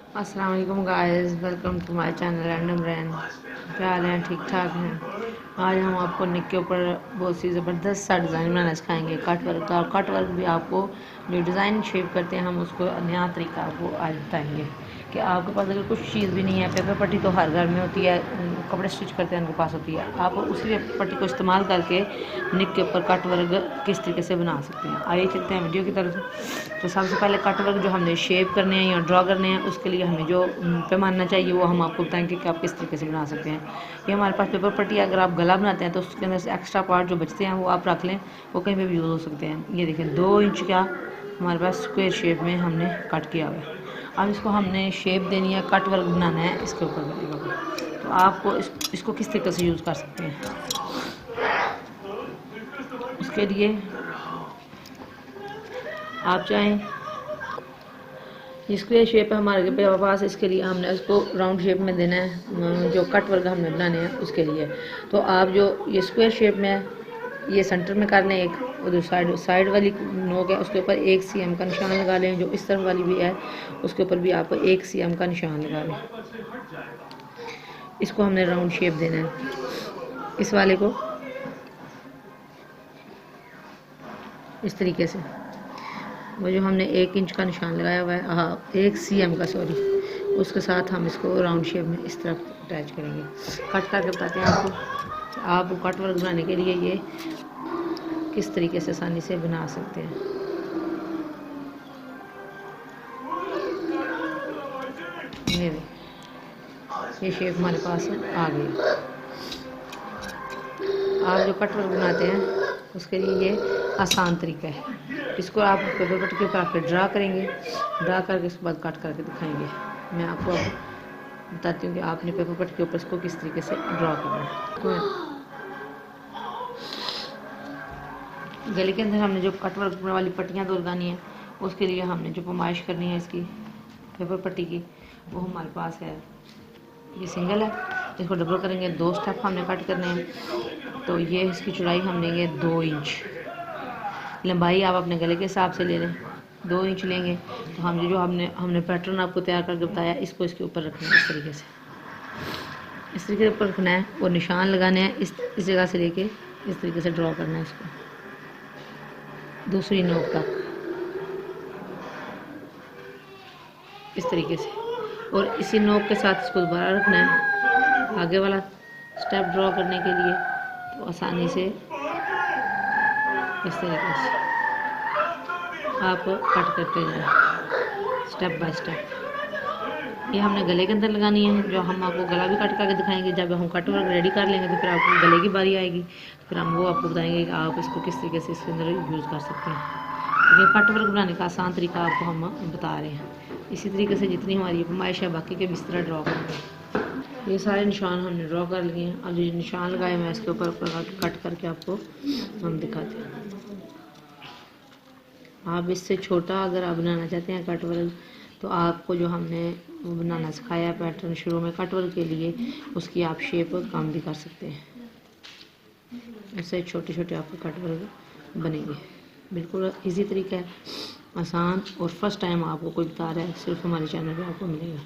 अस्सलाम वालेकुम guys, welcome to my channel random ran. क्या हाल है? ठीक ठाक हैं। आज हम आपको निक के ऊपर बहुत सी ज़बरदस्त सा डिज़ाइन बनाना सिखाएंगे, कट वर्क का। और कट वर्क भी आपको जो डिज़ाइन शेप करते हैं हम उसको नया तरीका आपको आज बताएंगे कि आपके पास अगर कुछ चीज़ भी नहीं है, पेपर पट्टी तो हर घर में होती है, कपड़े स्टिच करते हैं उनके पास होती है, आप उसी पट्टी को इस्तेमाल करके निक के ऊपर कट वर्क किस तरीके से बना सकते हैं। आइए चलते हैं वीडियो की तरफ। तो सबसे पहले कट वर्क जो हमने शेप करने हैं या ड्रॉ करने हैं, उसके लिए हमें जो पैमाना चाहिए वो हम आपको बताएंगे कि आप किस तरीके से बना सकते हैं। ये हमारे पास पेपर पट्टी है, अगर आप गला बनाते हैं तो उसके अंदर से एक्स्ट्रा पार्ट जो बचते हैं वो आप रख लें, वो कहीं पे भी यूज़ हो सकते हैं। ये देखें 2 इंच का हमारे पास स्क्वायर शेप में हमने कट किया हुआ है। अब इसको हमने शेप देनी है, कट वर्क बनाना है इसके ऊपर। तो आपको इसको किस तरीके से यूज़ कर सकते हैं, उसके लिए आप चाहें स्क्वायर शेप है हमारे पास, इसके लिए हमने इसको राउंड शेप में देना है, जो कट वर्क हमने बनाने हैं उसके लिए। तो आप जो ये स्क्वायर शेप में है, ये सेंटर में कर लें एक, और जो साइड वाली नोक है उसके ऊपर 1 cm का निशान लगा लें। जो इस तरफ वाली भी है उसके ऊपर भी आप 1 cm का निशान लगा लें। इसको हमने राउंड शेप देना है, इस वाले को इस तरीके से। वो जो हमने 1 इंच का निशान लगाया हुआ है, हाँ 1 cm का, सॉरी, उसके साथ हम इसको राउंड शेप में इस तरफ अटैच करेंगे। कट करके बताते हैं आपको। आप कट वर्क बनाने के लिए ये किस तरीके से आसानी से बना सकते हैं। ये शेप हमारे पास आ गई। आप जो कट वर्क बनाते हैं उसके लिए ये आसान तरीका है। इसको आप पेपर कट के ऊपर आकर ड्रा करेंगे, ड्रा करके उसके बाद कट करके दिखाएंगे। मैं आपको अब बताती हूँ कि आपने पेपर कट के ऊपर इसको किस तरीके से ड्रा करना है। तो गले के अंदर हमने जो कट वर्क वाली पट्टियाँ दो लगानी है, उसके लिए हमने जो पैमाइश करनी है इसकी पेपर पट्टी की, वो हमारे पास है, ये सिंगल है, इसको डबल करेंगे, 2 स्टेप हमने कट करने हैं। तो ये इसकी चौड़ाई हम लेंगे 2 इंच, लंबाई आप अपने गले के हिसाब से ले लें, 2 इंच लेंगे। तो हम जो हमने पैटर्न आपको तैयार करके बताया, इसको इसके ऊपर रखना है इस तरीके से, इस तरीके से ऊपर रखना है और निशान लगाने हैं इस जगह से लेके इस तरीके से ड्रॉ करना है इसको दूसरी नोक तक, इस तरीके से। और इसी नोक के साथ इसको दोबारा रखना है आगे वाला स्टेप ड्रॉ करने के लिए। तो आसानी से इस तरीके से आप कट करते जाएं स्टेप बाय स्टेप। ये हमने गले के अंदर लगानी है, जो हम आपको गला भी कट करके दिखाएंगे। जब हम कट वर्क रेडी कर लेंगे तो फिर आपको गले की बारी आएगी, तो फिर हम वो आपको बताएंगे कि आप इसको किस तरीके से इसके अंदर यूज़ कर सकते हैं। ये कट वर्क बनाने का आसान तरीका आपको हम बता रहे हैं। इसी तरीके से जितनी हमारी फरमाइश है बाकी के भी इस तरह ड्रॉ करेंगे। ये सारे निशान हमने ड्रॉ कर लिए हैं। अब जो निशान लगाए मैं इसके ऊपर कट करके आपको हम दिखाते हैं। आप इससे छोटा अगर आप बनाना चाहते हैं कट वर्क, तो आपको जो हमने बनाना सिखाया पैटर्न शुरू में कट वर्क के लिए, उसकी आप शेप कम भी कर सकते हैं। उससे छोटे छोटे आपको कट वर्क बनेंगे। बिल्कुल इजी तरीका है, आसान, और फर्स्ट टाइम आपको कोई बता रहा है, सिर्फ हमारे चैनल पे आपको मिलेगा।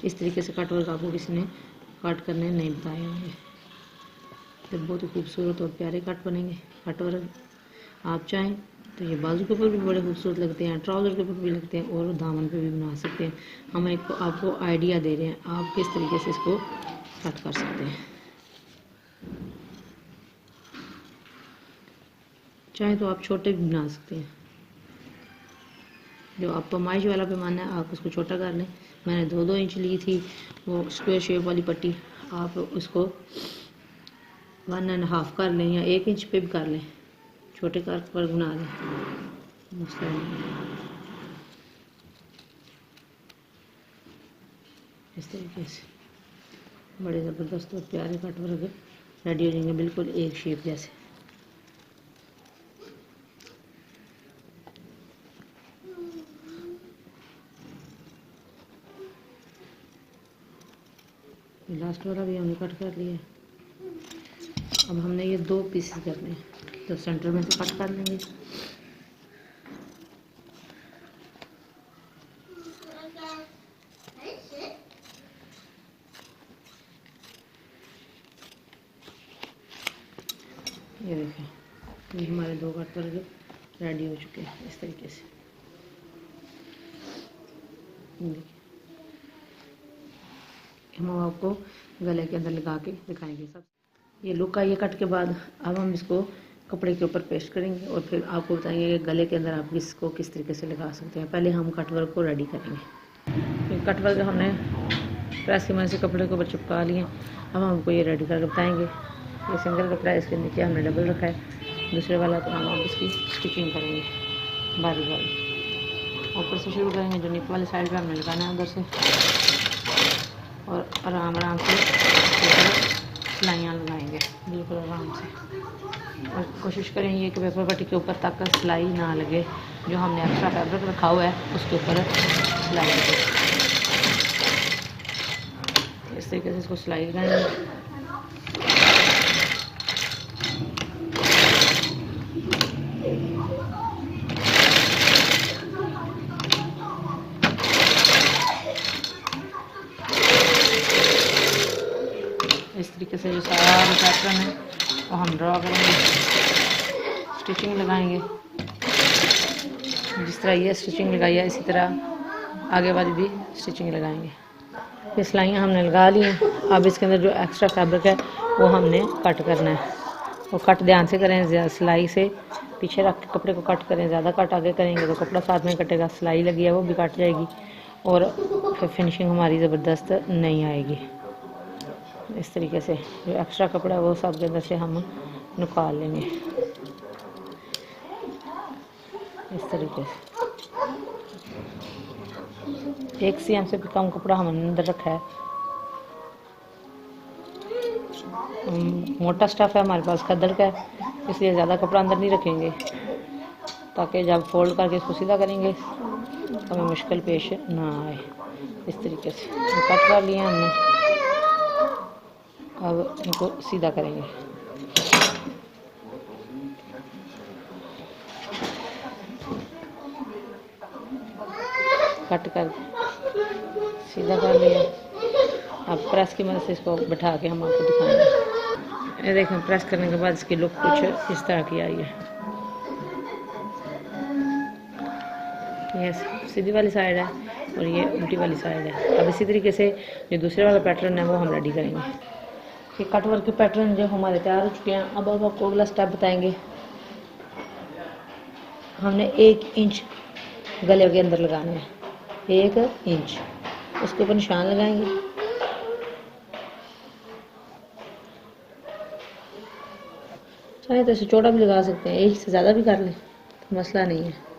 इस तरीके से कट वर्क आपको किसी ने कट करने नहीं बताए होंगे। तो बहुत ही खूबसूरत और प्यारे कट बनेंगे कट वर्क। आप चाहें तो ये बाजू के ऊपर भी बड़े खूबसूरत लगते हैं, ट्राउज़र के ऊपर भी लगते हैं, और दामन पे भी बना सकते हैं। हम एक आपको आइडिया दे रहे हैं आप किस तरीके से इसको कट कर सकते हैं। चाहे तो आप छोटे भी बना सकते हैं। जो आप पैमाइश वाला पैमाना है आप उसको छोटा कर लें। मैंने 2-2 इंच ली थी वो स्क्वायर शेप वाली पट्टी, आप उसको 1.5 कर लें या 1 इंच पे भी कर लें, छोटे कर बना लें। इस तरीके से बड़े ज़बरदस्त और प्यारे कट वर्क रेडी हो जाएंगे, बिल्कुल एक शेप जैसे। लास्ट वाला भी हमने कट कर लिया। अब हमने ये 2 पीसेस करने हैं, तो सेंटर में से कट कर लेंगे। ये देखें, ये हमारे 2 कट वर्क रेडी हो चुके हैं इस तरीके से। देखिए, हम आपको गले के अंदर लगा के दिखाएंगे सब। ये लुक आई है कट के बाद। अब हम इसको कपड़े के ऊपर पेस्ट करेंगे और फिर आपको बताएंगे कि गले के अंदर आप इसको किस तरीके से लगा सकते हैं। पहले हम कट वर्क को रेडी करेंगे। कट वर्क हमने प्रेस की मदद से कपड़े के ऊपर चिपका लिए। अब हमको ये रेडी करके बताएंगे। ये सिंगल कपड़ा है, इसके नीचे हमने डबल रखा है दूसरे वाला, तो हम अब इसकी स्टिचिंग करेंगे बारी बारी। ऊपर से शुरू करेंगे, जो निप वाली साइड पे हमने लगाना है उधर से, और आराम आराम से सिलाइयाँ लगाएंगे बिल्कुल आराम से। और कोशिश करेंगे कि पेपर पट्टी के ऊपर तक सिलाई ना लगे, जो हमने एक्स्ट्रा फैब्रिक रखा हुआ है उसके ऊपर सिलाई लगे। इस तरीके से इसको सिलाई लगाएंगे। इस तरीके से जो सारा पैटर्न है वो हम ड्रॉ करेंगे, स्टिचिंग लगाएंगे। जिस तरह ये स्टिचिंग लगाई है इसी तरह आगे वाली भी स्टिचिंग लगाएंगे। ये सिलाइयाँ हमने लगा ली हैं। अब इसके अंदर जो एक्स्ट्रा फैब्रिक है वो हमने कट करना है। और कट ध्यान से करें, सिलाई से पीछे रख के कपड़े को कट करें। ज़्यादा कट आगे करेंगे तो कपड़ा साथ में कटेगा, सिलाई लगी है वो भी कट जाएगी और फिर फिनिशिंग हमारी ज़बरदस्त नहीं आएगी। इस तरीके से जो एक्स्ट्रा कपड़ा है वो सब के अंदर से हम निकाल लेंगे इस तरीके से। 1 cm से भी कम कपड़ा हमने अंदर रखा है। मोटा स्टफ है हमारे पास, खद्दड़ का है, इसलिए ज़्यादा कपड़ा अंदर नहीं रखेंगे, ताकि जब फोल्ड करके इसको सीधा करेंगे तो हमें मुश्किल पेश ना आए। इस तरीके से कट कर लिया हमने। अब इनको सीधा करेंगे। कट कर सीधा कर लिया। अब प्रेस की मदद से इसको बैठा के हम आपको दिखाएंगे। ये देखें, प्रेस करने के बाद इसकी लुक कुछ इस तरह की आई है। ये सीधी वाली साइड है और ये उल्टी वाली साइड है। अब इसी तरीके से जो दूसरे वाला पैटर्न है वो हम रेडी करेंगे। ये कट वर्क के पैटर्न जो हमारे तैयार हो चुके हैं। अब आपको अगला स्टेप बताएंगे। हमने 1 इंच गले के अंदर लगाना है, 1 इंच, उसके ऊपर निशान लगाएंगे। चाहे तो इसे चौड़ा भी लगा सकते हैं, 1 से ज़्यादा भी कर लें तो मसला नहीं है।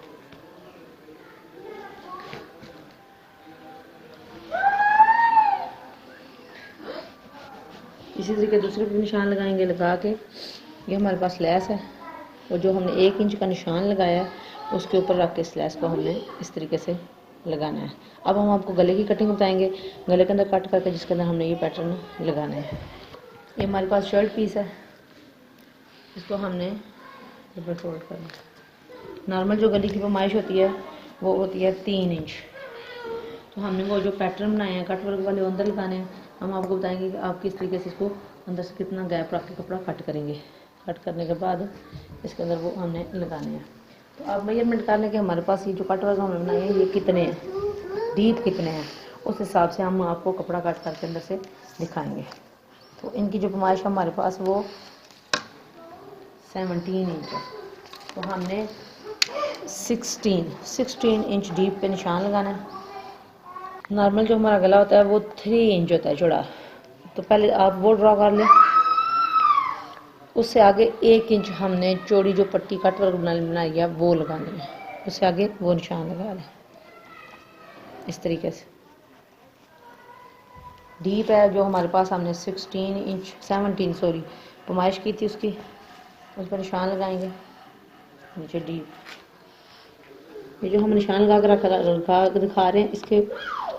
इसी तरीके दूसरे पे निशान लगाएंगे। लगा के ये हमारे पास लैस है और जो हमने 1 इंच का निशान लगाया है उसके ऊपर रख के इस लैस को हमने इस तरीके से लगाना है। अब हम आपको गले की कटिंग बताएंगे, गले के अंदर कट करके जिसके अंदर हमने ये पैटर्न लगाना है। ये हमारे पास शर्ट पीस है, इसको हमने ऊपर फोल्ड करना। नॉर्मल जो गले की पैमाइश होती है वो होती है 3 इंच। तो हमने वो जो पैटर्न बनाए हैं कट वर्क वाले अंदर लगाने हैं। हम आपको बताएंगे कि आप किस तरीके से इसको अंदर से कितना गैप रख के कपड़ा कट करेंगे। कट करने के बाद इसके अंदर वो हमने लगाने हैं। तो अब मेजरमेंट करने के हमारे पास ये जो कट वर्क हमने बनाए हैं ये कितने हैं, डीप कितने हैं, उस हिसाब से हम आपको कपड़ा कट करके अंदर से दिखाएंगे। तो इनकी जो पैमाइश हमारे पास वो 17 इंच है। तो हमने 16 इंच डीप पे निशान लगाना है। नॉर्मल जो हमारा गला होता है वो 3 इंच होता है चौड़ा, तो पहले आप वो ड्रॉ कर लें। उससे आगे 1 इंच हमने चौड़ी जो पट्टी कट वर्क बनाई है वो लगानी है, उससे आगे वो निशान लगा लें इस तरीके से। डीप है जो हमारे पास, हमने 17 पैमाइश की थी उसकी, उस पर निशान लगाएंगे नीचे डीप। ये जो हम निशान लगा कर दिखा रहे हैं इसके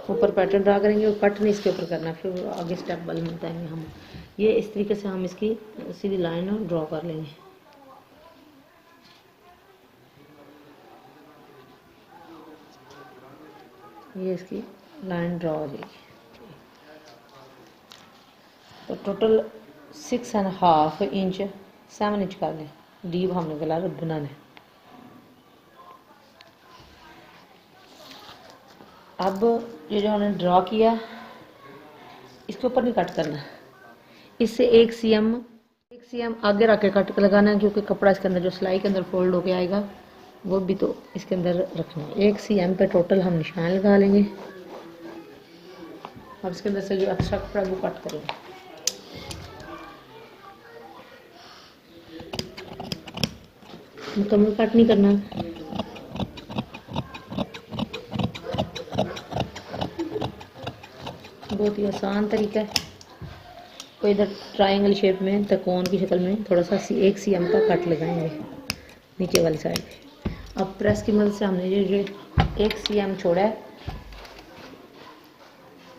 ऊपर पैटर्न ड्रा करेंगे और कट नहीं इसके ऊपर करना, फिर आगे स्टेप वाले में बताएंगे हम। ये इस तरीके से हम इसकी सीधी लाइन ड्रॉ कर लेंगे। ये इसकी लाइन ड्रॉ हो जाएगी। तो टोटल 6.5 इंच 7 इंच कर लें। डीप हमने गला बनाना है। अब ये जो हमने ड्रॉ किया इसके ऊपर नहीं कट करना, इससे 1 cm आगे रख के कट लगाना है, क्योंकि कपड़ा इसके अंदर जो सिलाई के अंदर फोल्ड होके आएगा वो भी तो इसके अंदर रखना है। 1 cm पे टोटल हम निशान लगा लेंगे। अब इसके अंदर से जो एक्स्ट्रा कपड़ा वो कट करेंगे। मुकम्मल कट नहीं करना, बहुत ही आसान तरीका है। तो इधर ट्रायंगल शेप में त्रिकोण की शक्ल में थोड़ा सा 1 cm का कट लगाएंगे नीचे वाली साइड पे। अब प्रेस की मदद से हमने जो 1 cm छोड़ा है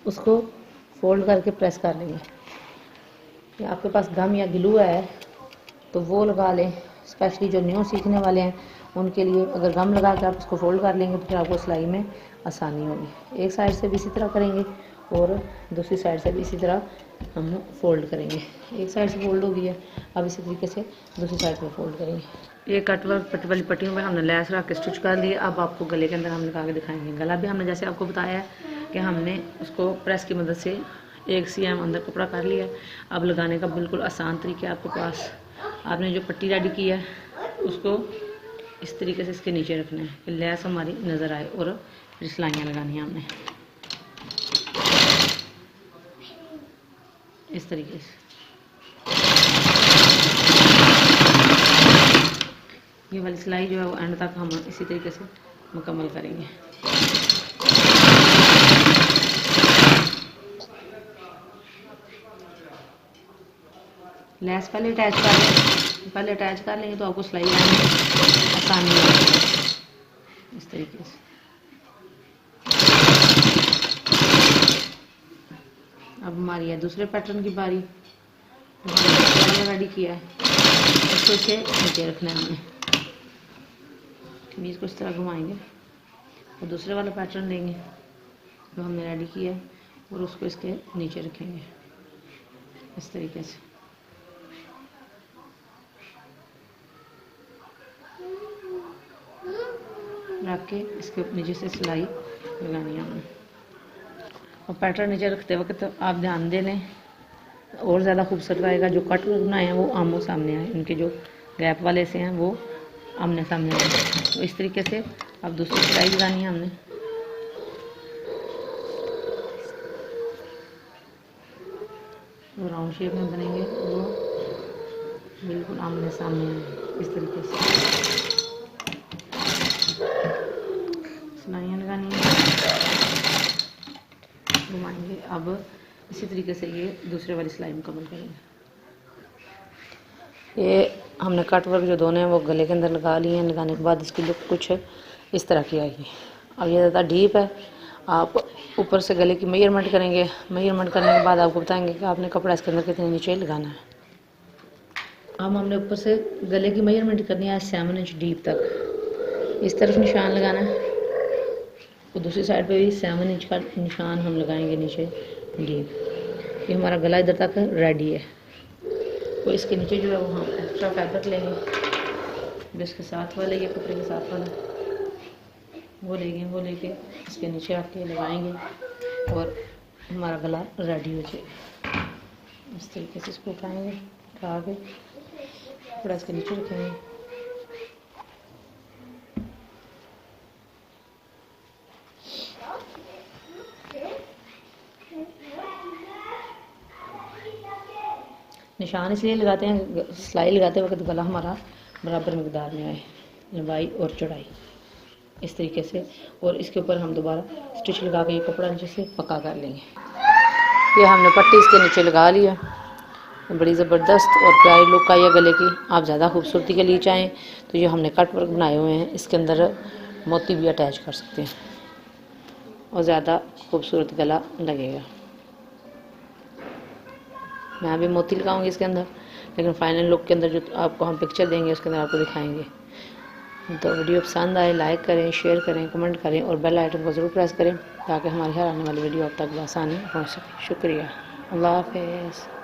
उसको फोल्ड करके प्रेस कर लेंगे। या आपके पास गम या ग्लू है तो वो लगा लें, स्पेशली जो न्यू सीखने वाले हैं उनके लिए। अगर गम लगा कर आप उसको फोल्ड कर लेंगे तो फिर आपको सिलाई में आसानी होगी। एक साइड से भी इसी तरह करेंगे और दूसरी साइड से भी इसी तरह हम फोल्ड करेंगे। एक साइड से फोल्ड हो गई है, अब इसी तरीके से दूसरी साइड में फोल्ड करेंगे। ये कट वर्क पट्टी वाली पट्टियों में हमने लैस रख के स्टिच कर लिए। अब आपको गले के अंदर हम लगा के दिखाएंगे। गला भी हमने जैसे आपको बताया है कि हमने उसको प्रेस की मदद से 1 cm अंदर कपड़ा कर लिया। अब लगाने का बिल्कुल आसान तरीका है आपके पास। आपने जो पट्टी रेडी की है उसको इस तरीके से इसके नीचे रखना है कि लैस हमारी नज़र आए, और फिर सिलाइयाँ लगानी है हमने इस तरीके से। ये वाली सिलाई जो है वो एंड तक हम इसी तरीके से मुकम्मल करेंगे। लैस पहले अटैच कर लेंगे तो आपको सिलाई लगाने में आसानी होगी इस तरीके से। अब हमारी है दूसरे पैटर्न की बारी। रेडी किया है इसको इसे नीचे रखना है हमने। कमीज को इस तरह घुमाएंगे और दूसरे वाला पैटर्न लेंगे जो हमने रेडी किया है और उसको इसके नीचे रखेंगे इस तरीके से। रख के इसके नीचे से सिलाई लगानी है हमने। और पैटर्न नीचे रखते वक्त तो आप ध्यान दे लें, और ज़्यादा खूबसूरत आएगा। जो कट बनाए हैं वो आमो सामने आए, इनके जो गैप वाले से हैं वो आमने सामने आए। तो इस तरीके से अब दूसरी सिलाई लगानी है हमने। वो राउंड शेप में बनेंगे, वो बिल्कुल आमने सामने आए इस तरीके से सिलाइयाँ लगानी है, घुमाएंगे। अब इसी तरीके से ये दूसरे वाली सिलाई मुकम्मल करेंगे। ये हमने कट वर्क जो दोनों हैं वो गले के अंदर लगा लिए हैं। लगाने के बाद इसकी लुक कुछ इस तरह की आएगी। अब ये ज़्यादा डीप है, आप ऊपर से गले की मेजरमेंट करेंगे। मेजरमेंट करने के बाद आपको बताएंगे कि आपने कपड़ा इसके अंदर कितने नीचे लगाना है। अब हमने ऊपर से गले की मेजरमेंट करनी है 7 इंच डीप तक। इस तरफ निशान लगाना है और दूसरी साइड पे भी 7 इंच का निशान हम लगाएंगे नीचे डीप। ये हमारा गला इधर तक रेडी है। तो इसके नीचे जो है वो हम एक्स्ट्रा फैब्रिक लेंगे जो इसके साथ वाले, ये कपड़े के साथ वाला वो लेंगे। वो लेके इसके नीचे रख के लगाएंगे और हमारा गला रेडी हो जाएगा। इस तरीके से इसको उठाएंगे, उठा के कपड़ा इसके नीचे रखेंगे। निशान इसलिए लगाते हैं, सिलाई लगाते वक्त गला हमारा बराबर मकदार में आए, लंबाई और चौड़ाई इस तरीके से। और इसके ऊपर हम दोबारा स्टिच लगा के ये कपड़ा नीचे से पक्का कर लेंगे। ये हमने पट्टी इसके नीचे लगा लिया। बड़ी ज़बरदस्त और प्यारी लुक आई है गले की। आप ज़्यादा खूबसूरती के लिए चाहें तो ये हमने कट वर्क बनाए हुए हैं, इसके अंदर मोती भी अटैच कर सकते हैं और ज़्यादा खूबसूरत गला लगेगा। मैं अभी मोती लगाऊंगी इसके अंदर, लेकिन फाइनल लुक के अंदर जो आपको हम पिक्चर देंगे उसके अंदर आपको दिखाएंगे। तो वीडियो पसंद आए लाइक करें, शेयर करें, कमेंट करें और बेल आइकन को ज़रूर प्रेस करें ताकि हमारी हर आने वाली वीडियो आप तक आसानी पहुँच सके। शुक्रिया। अल्लाह हाफ़िज़।